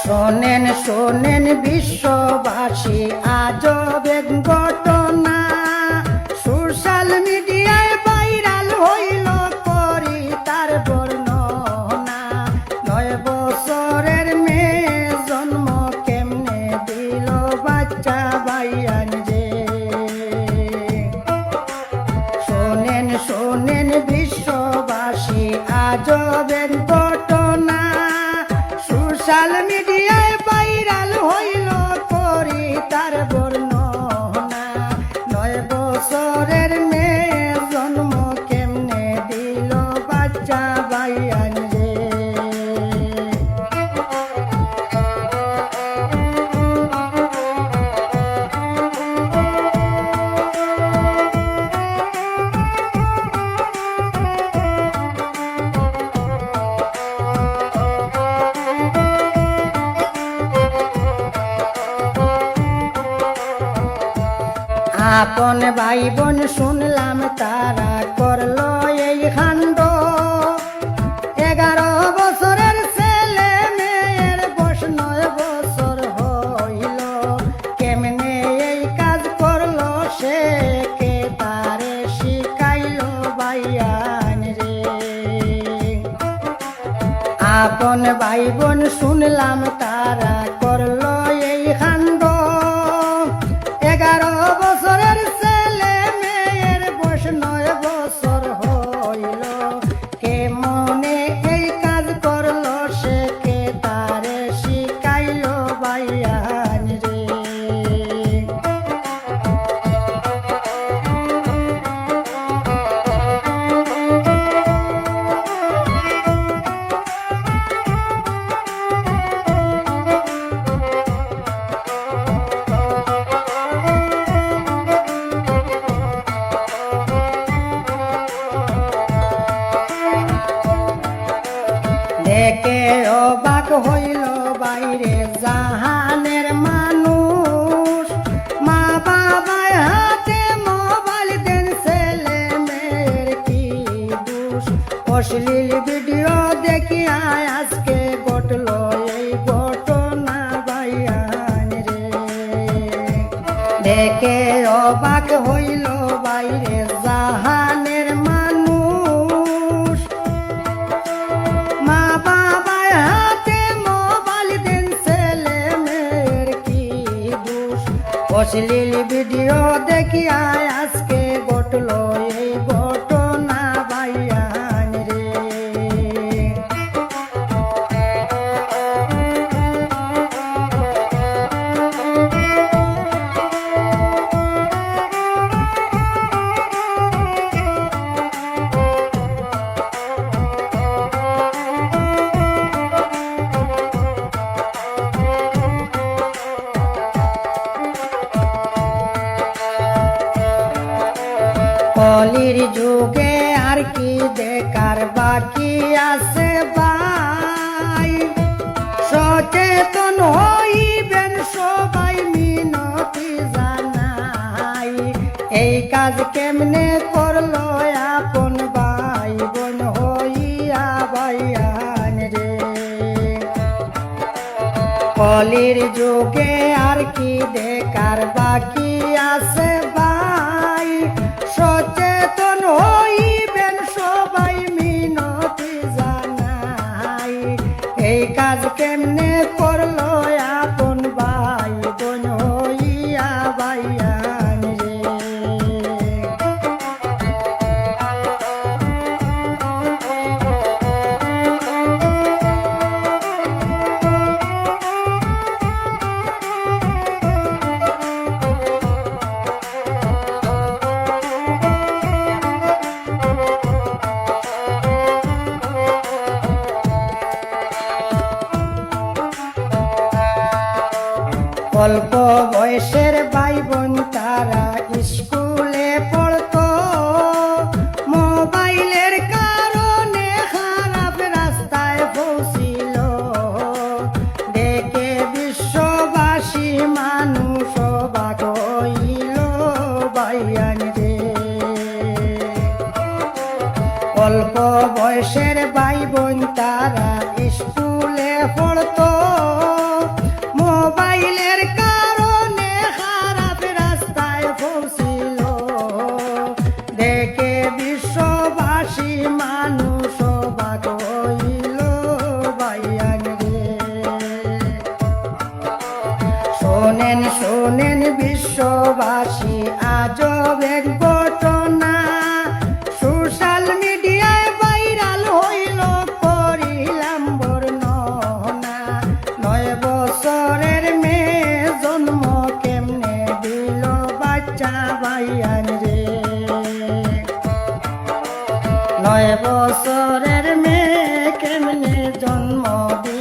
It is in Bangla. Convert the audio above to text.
শোনেন শোনেন বিশ্ববাসী আজব এক ঘটনা, সোশ্যাল মিডিয়ায় ভাইরাল হইল করি তার বর্ণনা। 9 বছরের মেয়ে জন্ম কেমনে দিল বাচ্চা ভাইয়ান যে। শোনেন শোনেন বিশ্ববাসী আজব এক ঘটনা, সোশ্যাল মিডিয়ায় ভাইরাল হইল করি তার বর্ণনা। 9 বছরের মেয়ে জন্ম কেমনে দিল বাচ্চা ভাইয়ান রে। আপন ভাই বোন শুনলাম তারা করলো এই কাণ্ড। 11 বছরের ছেলে মেয়ের বয়স 9 বছর হইল, কেমনে এই কাজ করলো সে কে তারে শিখাইলো ভাইয়ান রে। আপন ভাই বোন শুনলাম তারা করলো এই কাণ্ড। 11 বছরের ছেলে মেয়ের বয়স 9 বছর হইল, কে মনে এই কাজ করলো সে কে তারে শিখাইলো ভাইয়ান রে। দেখে অবাক হইল বাইরে জাহানের মানুষ, মা বাবার হাতে মোবাইল দেন ছেলে মেয়ের কি দোষ। অশ্লীল ভিডিও দেখিয়া আজকে ঘটলো এই ঘটনা ভাইয়ান রে। দেখে অবাক হইল বাইরে জাহানের মানুষ, মা বাবার হাতে মোবাইল দেন ছেলে মেয়ের কি দোষ। অশ্লীল ভিডিও দেখিয়া আজকে ঘটলো এই ঘটনা ভাইয়ান রে। কলির যুগে আর কি দেখার বাকি আছে ভাই, সচেতন হইবেন সবাই মিনতি জানাই। এই কাজ কেমনে করলো আপন ভাই বোন হইয়া ভাইয়ান রে। কলির যুগে আর কি দেখার বাকি আছে ভাই, সচেতন হইবেন সবাই মিনতি জানাই। এই কাজ কেমনে করলো আপন ভাই বোন হইয়া ভাইয়ান রে। অল্প বয়সের ভাই বোন তারা স্কুলে পড়তো, মোবাইলের কারণে খারাপ রাস্তায় পৌঁছিল। দেখে বিশ্ববাসী মানুষ অবাক হইল ভাইয়ান রে। অল্প বয়সের ভাই বোন তারা স্কুলে পড়তো, বর্ষবাসী আজব এক ঘটনা সোশ্যাল মিডিয়ায় ভাইরাল হইল করিলাম বর্ণনা 9 বছরের মেয়ে জন্ম কেমনে দিল বাচ্চা ভাইয়ান রে 9 বছরের মেয়ে কেমনে জন্ম দিল